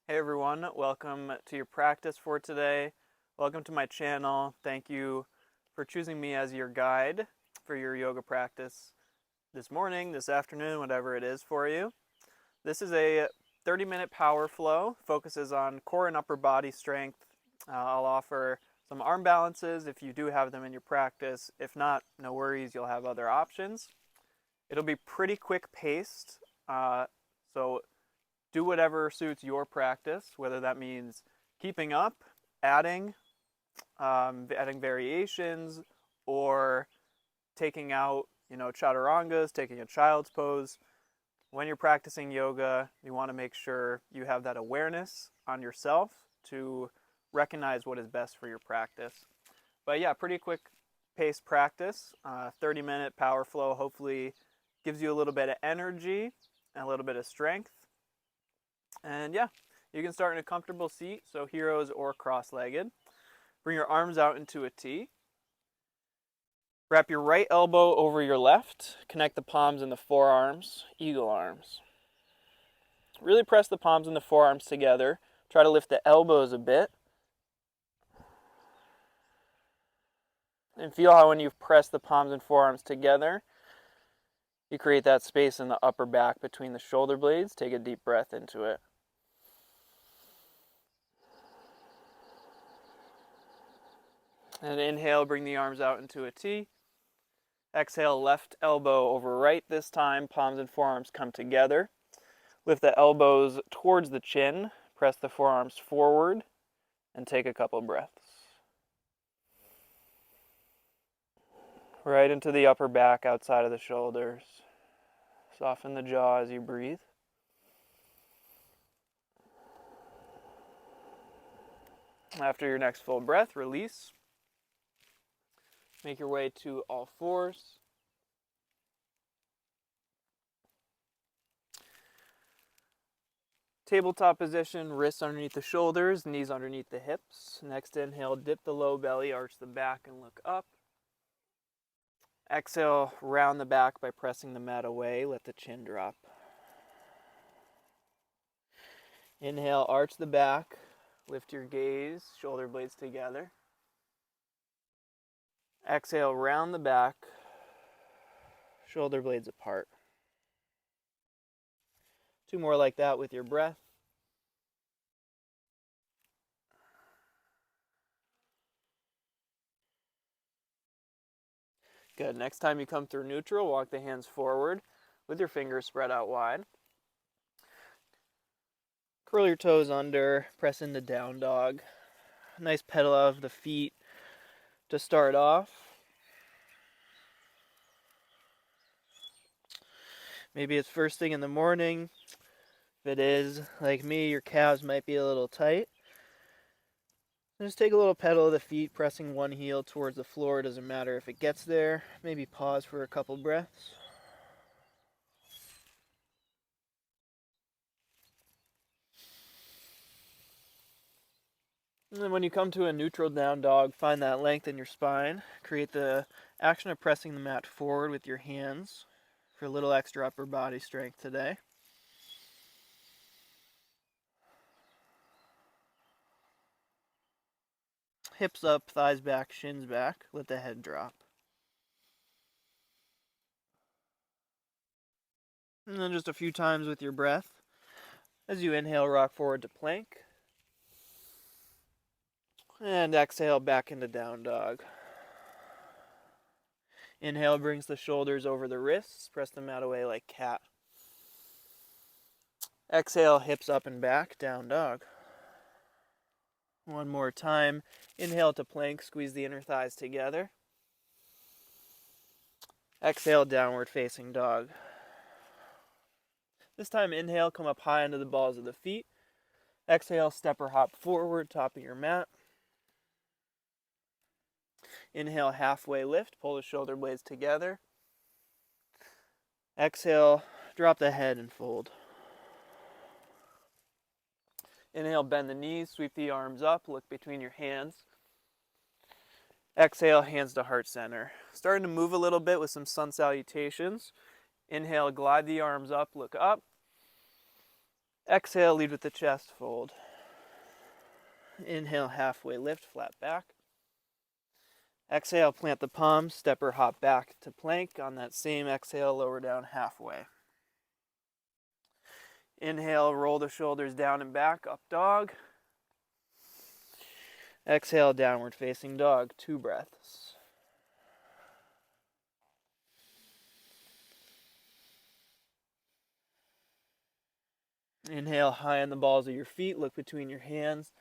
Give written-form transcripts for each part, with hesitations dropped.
Hey everyone, welcome to your practice for today. Welcome to my channel. Thank you for choosing me as your guide for your yoga practice this morning, this afternoon, whatever it is for you. This is a 30-minute power flow, focuses on core and upper body strength. I'll offer some arm balances if you do have them in your practice. If not, no worries, you'll have other options. It'll be pretty quick paced, so do whatever suits your practice, whether that means keeping up, adding, adding variations, or taking out, chaturangas, taking a child's pose. When you're practicing yoga, you want to make sure you have that awareness on yourself to recognize what is best for your practice. But yeah, pretty quick pace practice. 30-minute power flow hopefully gives you a little bit of energy and a little bit of strength. And yeah, you can start in a comfortable seat, so heroes or cross-legged. Bring your arms out into a T. Wrap your right elbow over your left. Connect the palms in the forearms, eagle arms. Really press the palms and the forearms together. Try to lift the elbows a bit. And feel how when you've pressed the palms and forearms together, you create that space in the upper back between the shoulder blades. Take a deep breath into it. And inhale, bring the arms out into a T. Exhale, left elbow over right this time. Palms and forearms come together. Lift the elbows towards the chin. Press the forearms forward and take a couple breaths. Right into the upper back outside of the shoulders. Soften the jaw as you breathe. After your next full breath, release. Make your way to all fours. Tabletop position, wrists underneath the shoulders, knees underneath the hips. Next inhale, dip the low belly, arch the back and look up. Exhale, round the back by pressing the mat away, let the chin drop. Inhale, arch the back, lift your gaze, shoulder blades together. Exhale, round the back, shoulder blades apart. 2 more like that with your breath. Good. Next time you come through neutral, walk the hands forward with your fingers spread out wide. Curl your toes under, press into down dog. Nice pedal out of the feet to start off. Maybe it's first thing in the morning. If it is, like me, your calves might be a little tight. Just take a little pedal of the feet, pressing one heel towards the floor. It doesn't matter if it gets there. Maybe pause for a couple breaths. And then when you come to a neutral down dog, find that length in your spine. Create the action of pressing the mat forward with your hands for a little extra upper body strength today. Hips up, thighs back, shins back. Let the head drop. And then just a few times with your breath. As you inhale, rock forward to plank. And exhale back into down dog. Inhale brings the shoulders over the wrists. Press the mat away like cat. Exhale, hips up and back, down dog. One more time. Inhale to plank, squeeze the inner thighs together. Exhale, downward facing dog. This time, inhale, come up high into the balls of the feet. Exhale, step or hop forward, top of your mat. Inhale, halfway lift, pull the shoulder blades together. Exhale, drop the head and fold. Inhale, bend the knees, sweep the arms up, look between your hands. Exhale, hands to heart center. Starting to move a little bit with some sun salutations. Inhale, glide the arms up, look up. Exhale, lead with the chest fold. Inhale, halfway lift, flat back. Exhale, plant the palms, step or hop back to plank. On that same exhale, lower down halfway. Inhale, roll the shoulders down and back, up dog. Exhale, downward facing dog, 2 breaths. Inhale, high on the balls of your feet, look between your hands.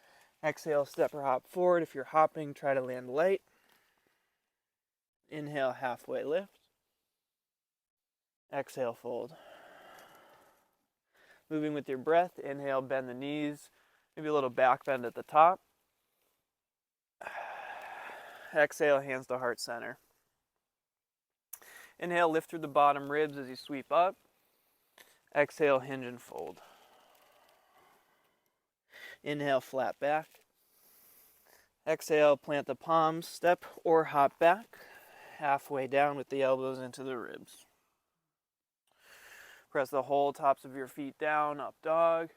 Exhale, step or hop forward. If you're hopping, try to land light. Inhale, halfway lift. Exhale, fold. Moving with your breath, inhale, bend the knees, maybe a little back bend at the top. Exhale, hands to heart center. Inhale, lift through the bottom ribs as you sweep up. Exhale, hinge and fold. Inhale, flat back. Exhale, plant the palms, step or hop back, halfway down with the elbows into the ribs. Press the whole tops of your feet down, up dog.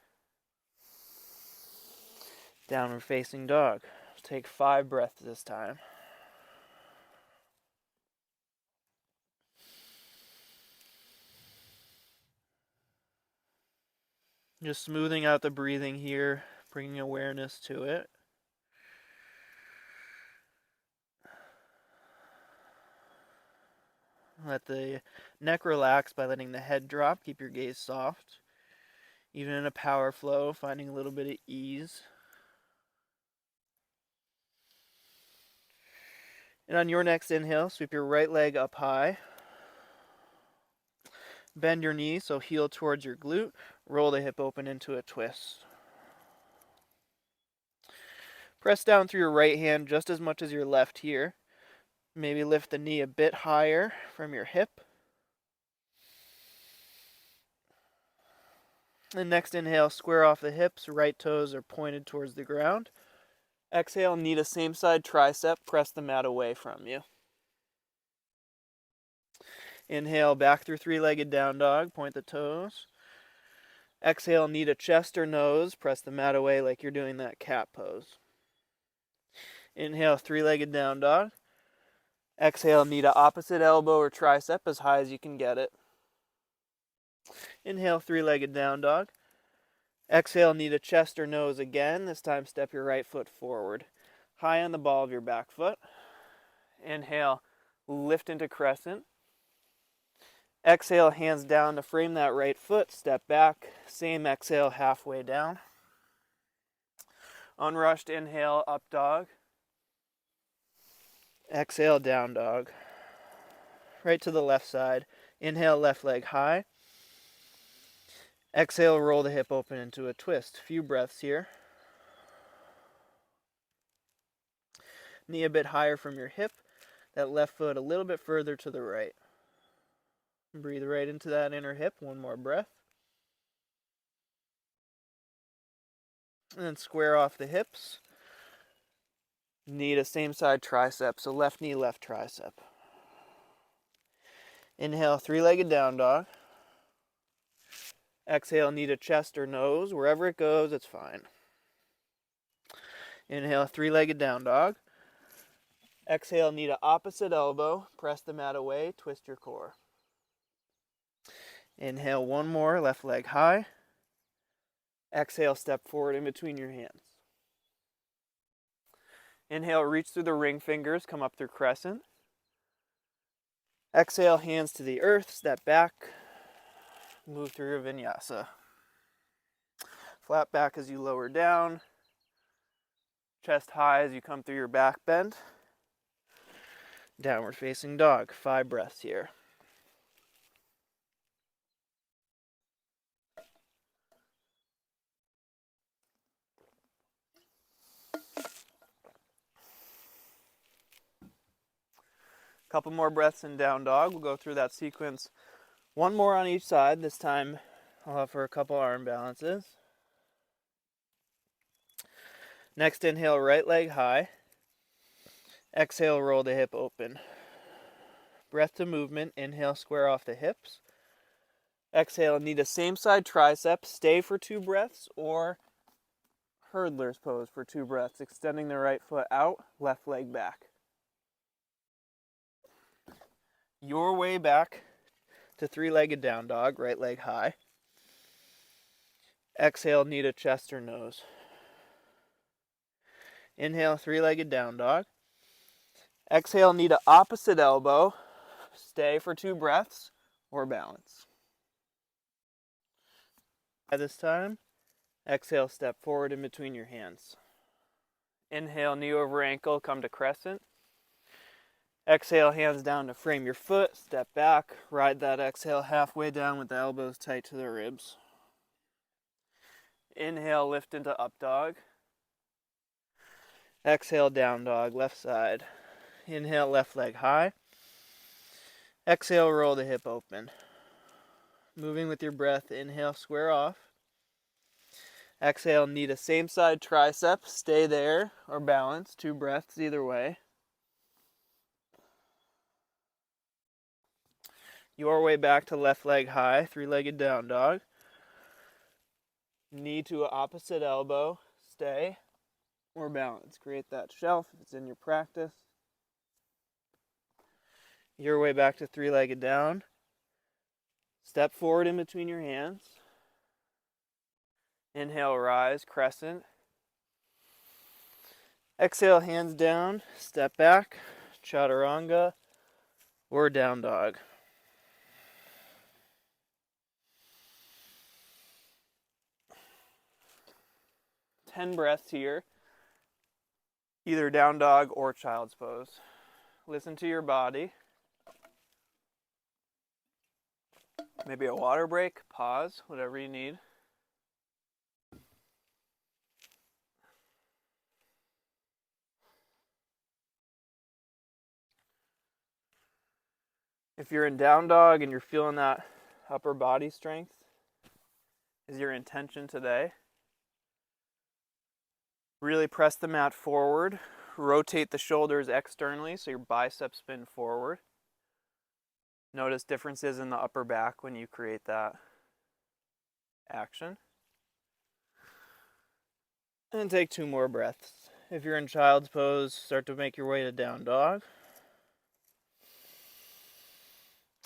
Downward facing dog. Take 5 breaths this time. Just smoothing out the breathing here, bringing awareness to it. Let the neck relax by letting the head drop. Keep your gaze soft. Even in a power flow, finding a little bit of ease. And on your next inhale, sweep your right leg up high. Bend your knee, so heel towards your glute. Roll the hip open into a twist. Press down through your right hand just as much as your left here. Maybe lift the knee a bit higher from your hip. And next inhale, square off the hips, right toes are pointed towards the ground. Exhale, knee to same side tricep, press the mat away from you. Inhale, back through 3-legged down dog, point the toes. Exhale, knee to chest or nose, press the mat away like you're doing that cat pose. Inhale, 3-legged down dog. Exhale, knee to opposite elbow or tricep as high as you can get it. Inhale, 3-legged down dog. Exhale, knee to chest or nose again. This time step your right foot forward. High on the ball of your back foot. Inhale, lift into crescent. Exhale, hands down to frame that right foot. Step back. Same exhale, halfway down. Unrushed inhale, up dog. Exhale, down dog. Right to the left side. Inhale, left leg high. Exhale, roll the hip open into a twist. Few breaths here. Knee a bit higher from your hip. That left foot a little bit further to the right. Breathe right into that inner hip. One more breath. And then square off the hips. Knee to same side tricep. So left knee, left tricep. Inhale, 3-legged down dog. Exhale, knee to chest or nose. Wherever it goes, it's fine. Inhale, 3-legged down dog. Exhale, knee to opposite elbow. Press the mat away. Twist your core. Inhale, one more. Left leg high. Exhale, step forward in between your hands. Inhale, reach through the ring fingers. Come up through crescent. Exhale, hands to the earth. Step back. Move through your vinyasa. Flat back as you lower down. Chest high as you come through your back bend. Downward facing dog. 5 breaths here. Couple more breaths in down dog. We'll go through that sequence. One more on each side. This time I'll offer a couple arm balances. Next inhale, right leg high. Exhale, roll the hip open. Breath to movement. Inhale, square off the hips. Exhale, knee to same side tricep, stay for 2 breaths, or hurdler's pose for 2 breaths, extending the right foot out, left leg back. Your way back to 3-legged down dog, right leg high. Exhale, knee to chest or nose. Inhale, 3-legged down dog. Exhale, knee to opposite elbow. Stay for 2 breaths or balance. At this time, exhale, step forward in between your hands. Inhale, knee over ankle, come to crescent. Exhale, hands down to frame your foot, step back, ride that exhale halfway down with the elbows tight to the ribs. Inhale, lift into up dog. Exhale, down dog, left side. Inhale, left leg high. Exhale, roll the hip open. Moving with your breath, inhale, square off. Exhale, knee to same side tricep, stay there or balance, 2 breaths either way. Your way back to left leg high, 3-legged down dog. Knee to opposite elbow, stay or balance. Create that shelf if it's in your practice. Your way back to 3-legged down. Step forward in between your hands. Inhale, rise, crescent. Exhale, hands down, step back, chaturanga or down dog. Ten breaths here, either down dog or child's pose. Listen to your body. Maybe a water break, pause, whatever you need. If you're in down dog and you're feeling that upper body strength, is your intention today. Really press the mat forward, rotate the shoulders externally so your biceps spin forward. Notice differences in the upper back when you create that action. And take 2 more breaths. If you're in child's pose, start to make your way to down dog.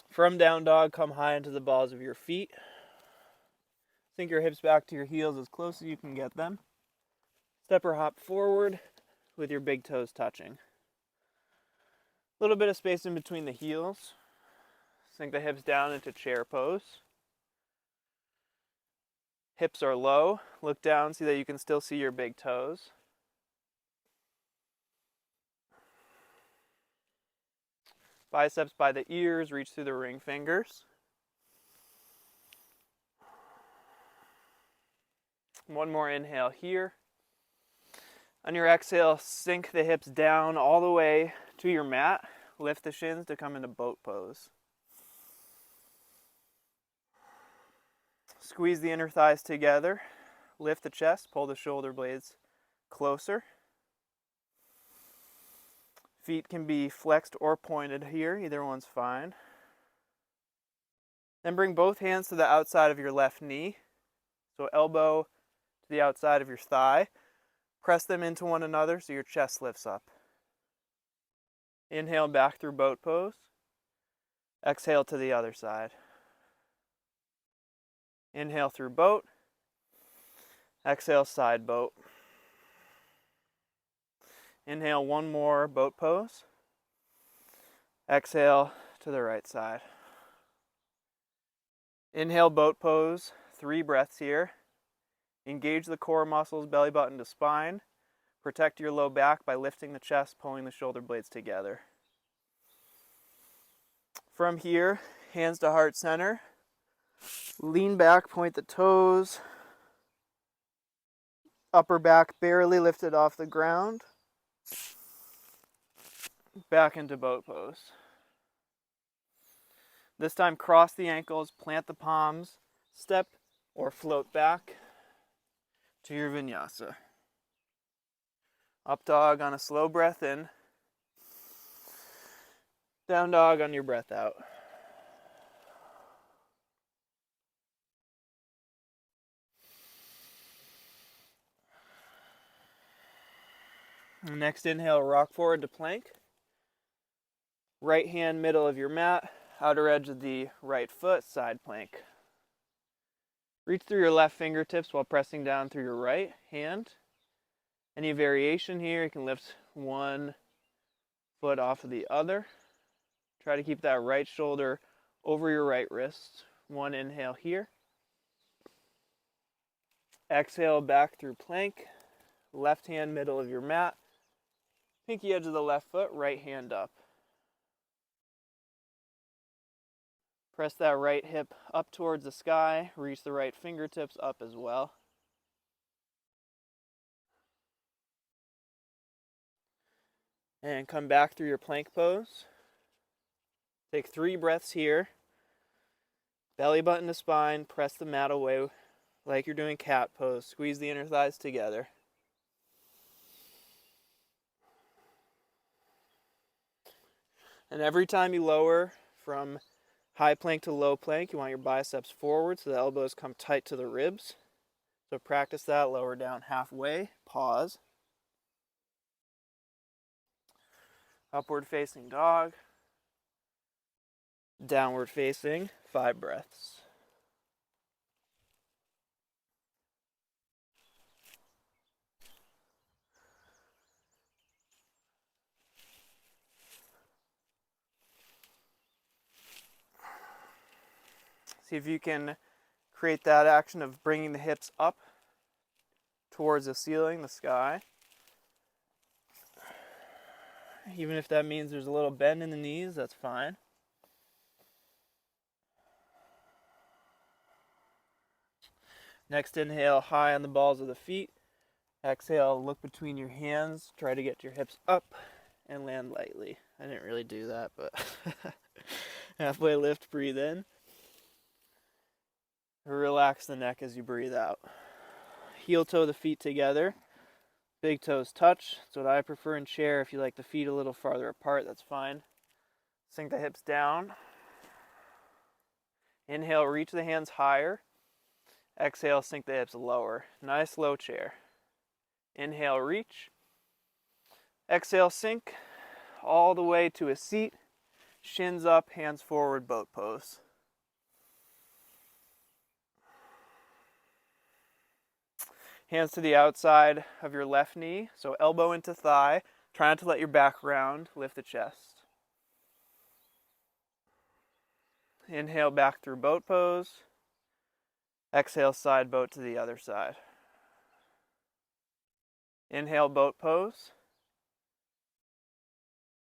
From down dog, come high into the balls of your feet. Sink your hips back to your heels as close as you can get them. Step or hop forward with your big toes touching. A little bit of space in between the heels. Sink the hips down into chair pose. Hips are low. Look down, see that you can still see your big toes. Biceps by the ears, reach through the ring fingers. One more inhale here. On your exhale, sink the hips down all the way to your mat. Lift the shins to come into boat pose. Squeeze the inner thighs together. Lift the chest, pull the shoulder blades closer. Feet can be flexed or pointed here, either one's fine. Then bring both hands to the outside of your left knee. So elbow to the outside of your thigh. Press them into one another so your chest lifts up. Inhale back through boat pose. Exhale to the other side. Inhale through boat. Exhale side boat. Inhale one more boat pose. Exhale to the right side. Inhale boat pose, 3 breaths here. Engage the core muscles, belly button to spine. Protect your low back by lifting the chest, pulling the shoulder blades together. From here, hands to heart center. Lean back, point the toes. Upper back barely lifted off the ground. Back into boat pose. This time cross the ankles, plant the palms, step or float back to your vinyasa. Up dog on a slow breath in. Down dog on your breath out. Next inhale, rock forward to plank. Right hand middle of your mat, outer edge of the right foot, side plank. Reach through your left fingertips while pressing down through your right hand. Any variation here, you can lift one foot off of the other. Try to keep that right shoulder over your right wrist. One inhale here. Exhale back through plank. Left hand middle of your mat. Pinky edge of the left foot, right hand up. Press that right hip up towards the sky. Reach the right fingertips up as well. And come back through your plank pose. Take 3 breaths here. Belly button to spine. Press the mat away like you're doing cat pose. Squeeze the inner thighs together. And every time you lower from high plank to low plank, you want your biceps forward so the elbows come tight to the ribs. So practice that, lower down halfway, pause. Upward facing dog. Downward facing, 5 breaths. See if you can create that action of bringing the hips up towards the ceiling, the sky. Even if that means there's a little bend in the knees, that's fine. Next inhale, high on the balls of the feet. Exhale, look between your hands. Try to get your hips up and land lightly. I didn't really do that, but halfway lift, breathe in. Relax the neck as you breathe out. Heel toe the feet together. Big toes touch. That's what I prefer in chair. If you like the feet a little farther apart, that's fine. Sink the hips down. Inhale, reach the hands higher. Exhale, sink the hips lower. Nice low chair. Inhale, reach. Exhale, sink all the way to a seat. Shins up, hands forward, boat pose. Hands to the outside of your left knee, so elbow into thigh. Try not to let your back round. Lift the chest. Inhale back through boat pose. Exhale, side boat to the other side. Inhale, boat pose.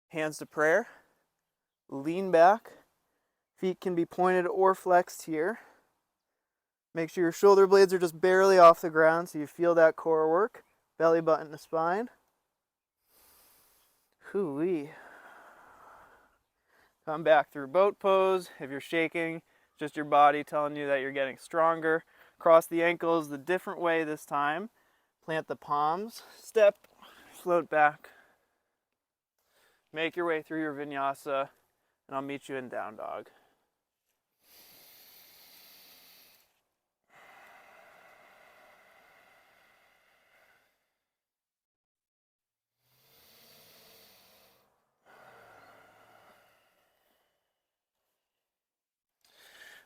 Hands to prayer. Lean back. Feet can be pointed or flexed here. Make sure your shoulder blades are just barely off the ground so you feel that core work. Belly button to spine. Hoo-wee. Come back through boat pose. If you're shaking, just your body telling you that you're getting stronger. Cross the ankles the different way this time. Plant the palms. Step, float back. Make your way through your vinyasa, and I'll meet you in down dog.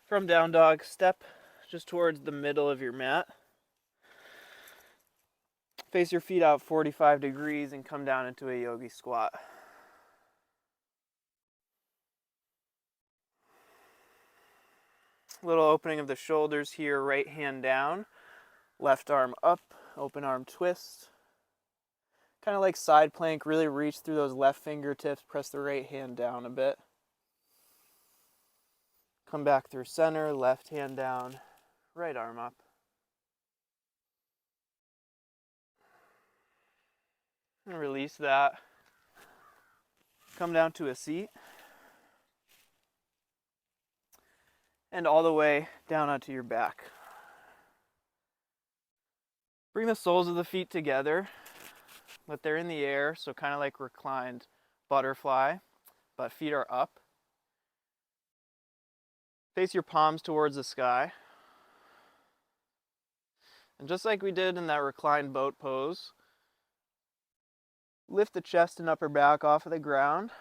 From down dog, step just towards the middle of your mat. Face your feet out 45 degrees and come down into a yogi squat. Little opening of the shoulders here, right hand down, left arm up, open arm twist. Kind of like side plank, really reach through those left fingertips, press the right hand down a bit. Come back through center, left hand down, right arm up. And release that. Come down to a seat. And all the way down onto your back. Bring the soles of the feet together, but they're in the air, so kind of like reclined butterfly, but feet are up. Face your palms towards the sky. And just like we did in that reclined boat pose, lift the chest and upper back off of the ground.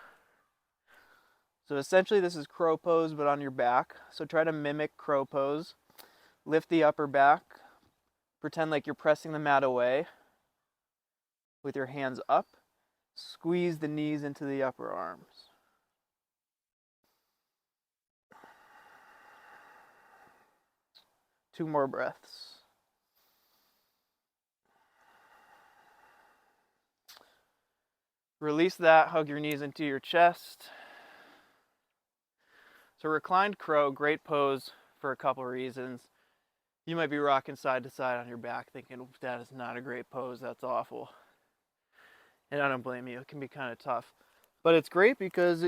So essentially this is crow pose but on your back. So try to mimic crow pose. Lift the upper back. Pretend like you're pressing the mat away with your hands up. Squeeze the knees into the upper arms. Two more breaths. Release that, hug your knees into your chest. So reclined crow, great pose for a couple reasons. You might be rocking side to side on your back thinking, that is not a great pose, that's awful. And I don't blame you, it can be kind of tough. But it's great because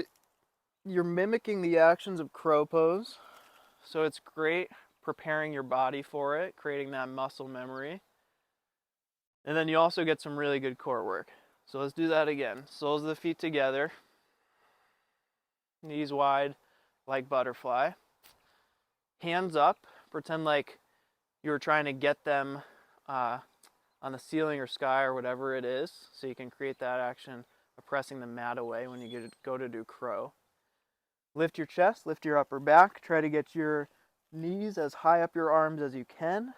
you're mimicking the actions of crow pose. So it's great preparing your body for it, creating that muscle memory. And then you also get some really good core work. So let's do that again. Soles of the feet together. Knees wide like butterfly. Hands up. Pretend like you're trying to get them on the ceiling or sky or whatever it is. So you can create that action of pressing the mat away when you go to do crow. Lift your chest, lift your upper back. Try to get your knees as high up your arms as you can.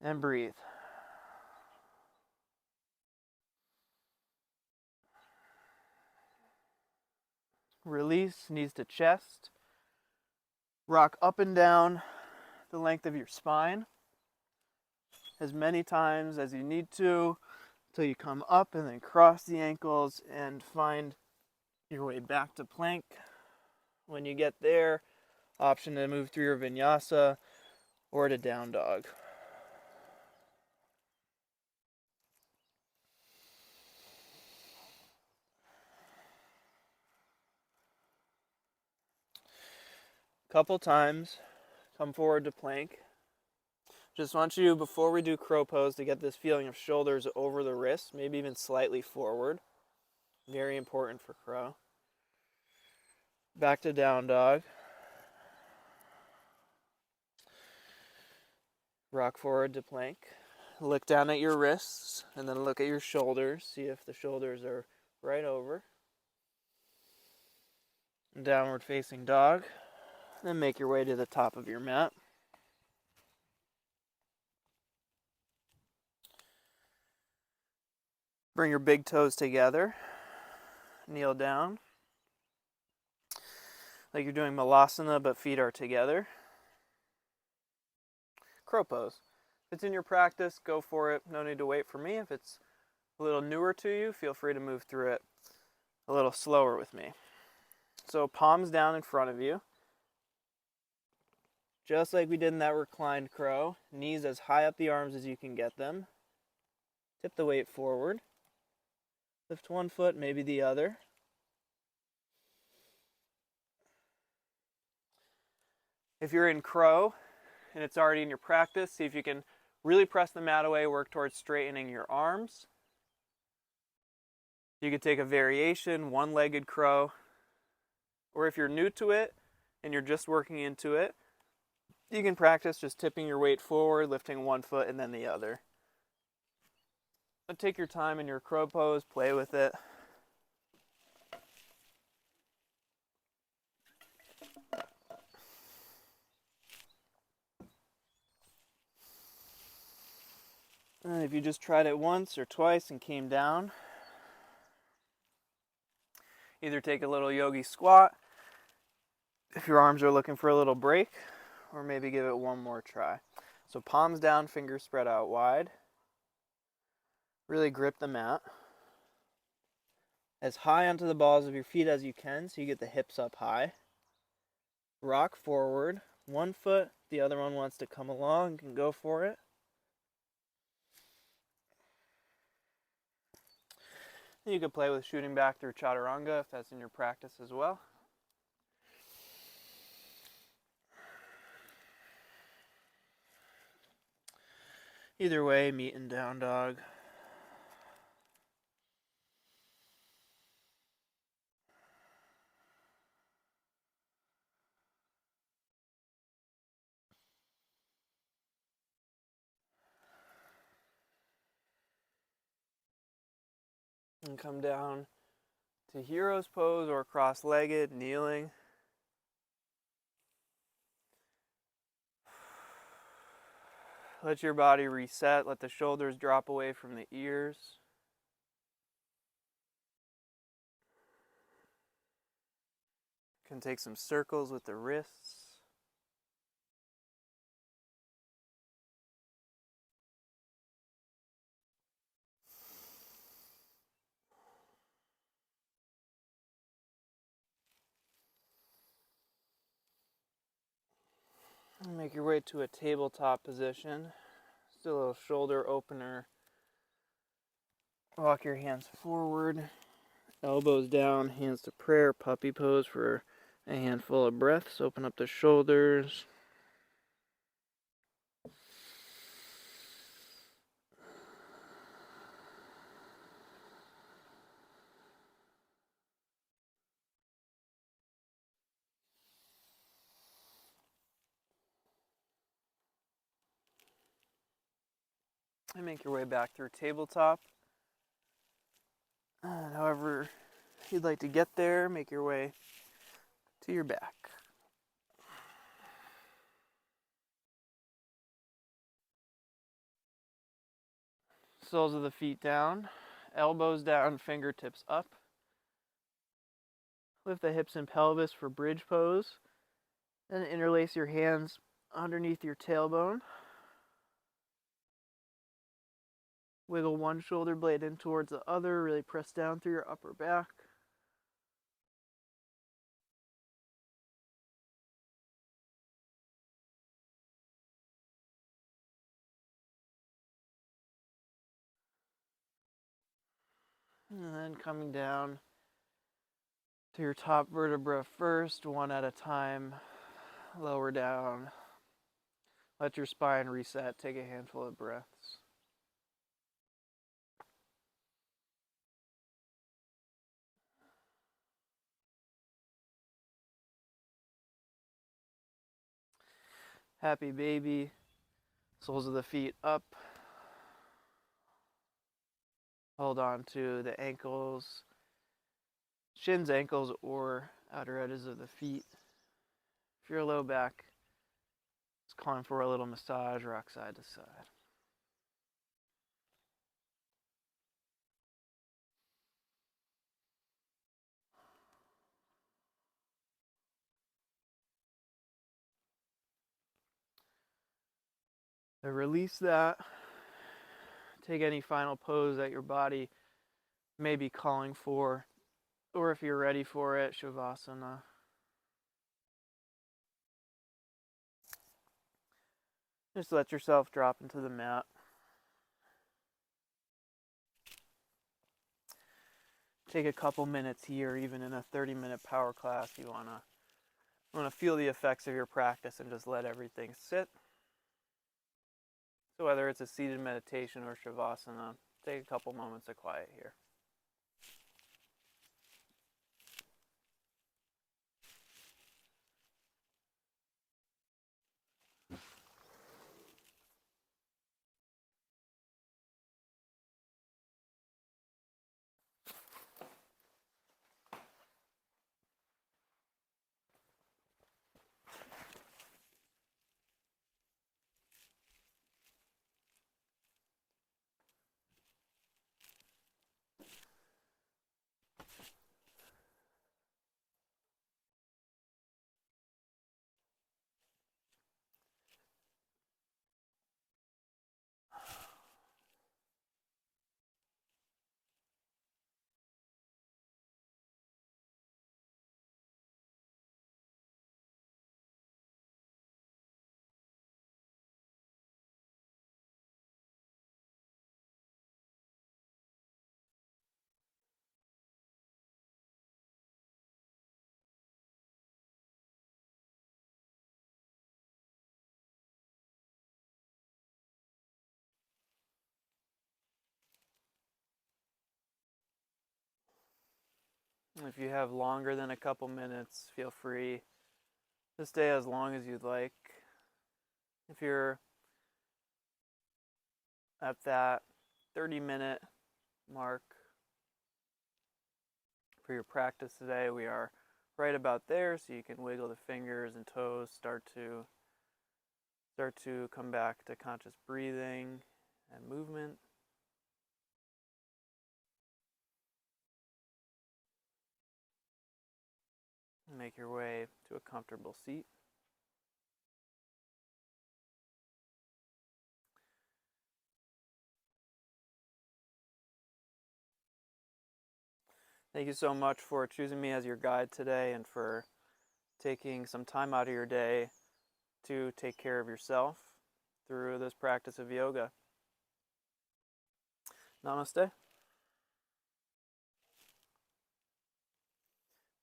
And breathe. Release, knees to chest. Rock up and down the length of your spine as many times as you need to until you come up, and then cross the ankles and find your way back to plank. When you get there, option to move through your vinyasa or to down dog. Couple times, come forward to plank. Just want you, before we do crow pose, to get this feeling of shoulders over the wrists, maybe even slightly forward. Very important for crow. Back to down dog. Rock forward to plank. Look down at your wrists and then look at your shoulders. See if the shoulders are right over. Downward facing dog. Then make your way to the top of your mat. Bring your big toes together. Kneel down. Like you're doing malasana, but feet are together. Crow pose. If it's in your practice, go for it. No need to wait for me. If it's a little newer to you, feel free to move through it a little slower with me. So palms down in front of you. Just like we did in that reclined crow. Knees as high up the arms as you can get them. Tip the weight forward. Lift one foot, maybe the other. If you're in crow and it's already in your practice, see if you can really press the mat away, work towards straightening your arms. You could take a variation, one-legged crow. Or if you're new to it and you're just working into it, you can practice just tipping your weight forward, lifting one foot and then the other. But take your time in your crow pose, play with it. And if you just tried it once or twice and came down, either take a little yogi squat if your arms are looking for a little break, or maybe give it one more try. So palms down, fingers spread out wide. Really grip the mat. As high onto the balls of your feet as you can so you get the hips up high. Rock forward. One foot, the other one wants to come along, you can go for it. You could play with shooting back through chaturanga if that's in your practice as well. Either way, meet in down dog. And come down to hero's pose or cross-legged, kneeling. Let your body reset. Let the shoulders drop away from the ears. You can take some circles with the wrists. And make your way to a tabletop position. Just a little shoulder opener. Walk your hands forward, elbows down, hands to prayer, puppy pose for a handful of breaths. Open up the shoulders. And make your way back through tabletop. And however you'd like to get there, make your way to your back. Soles of the feet down, elbows down, fingertips up. Lift the hips and pelvis for bridge pose. Then interlace your hands underneath your tailbone. Wiggle one shoulder blade in towards the other. Really press down through your upper back. And then coming down to your top vertebra first, one at a time. Lower down. Let your spine reset. Take a handful of breaths. Happy baby. Soles of the feet up. Hold on to the ankles, shins, ankles, or outer edges of the feet. If you're low back, it's calling for a little massage, rock side to side. To release that, take any final pose that your body may be calling for, or if you're ready for it, Savasana. Just let yourself drop into the mat. Take a couple minutes here, even in a 30-minute power class. You want to feel the effects of your practice and just let everything sit. So whether it's a seated meditation or Savasana, take a couple moments of quiet here. If you have longer than a couple minutes, feel free to stay as long as you'd like. If you're at that 30-minute mark, for your practice today. We are right about there, so you can wiggle the fingers and toes, start to come back to conscious breathing and movement. Make your way to a comfortable seat. Thank you so much for choosing me as your guide today and for taking some time out of your day to take care of yourself through this practice of yoga. Namaste.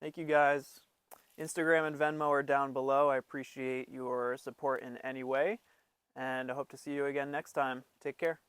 Thank you guys. Instagram and Venmo are down below. I appreciate your support in any way, and I hope to see you again next time. Take care.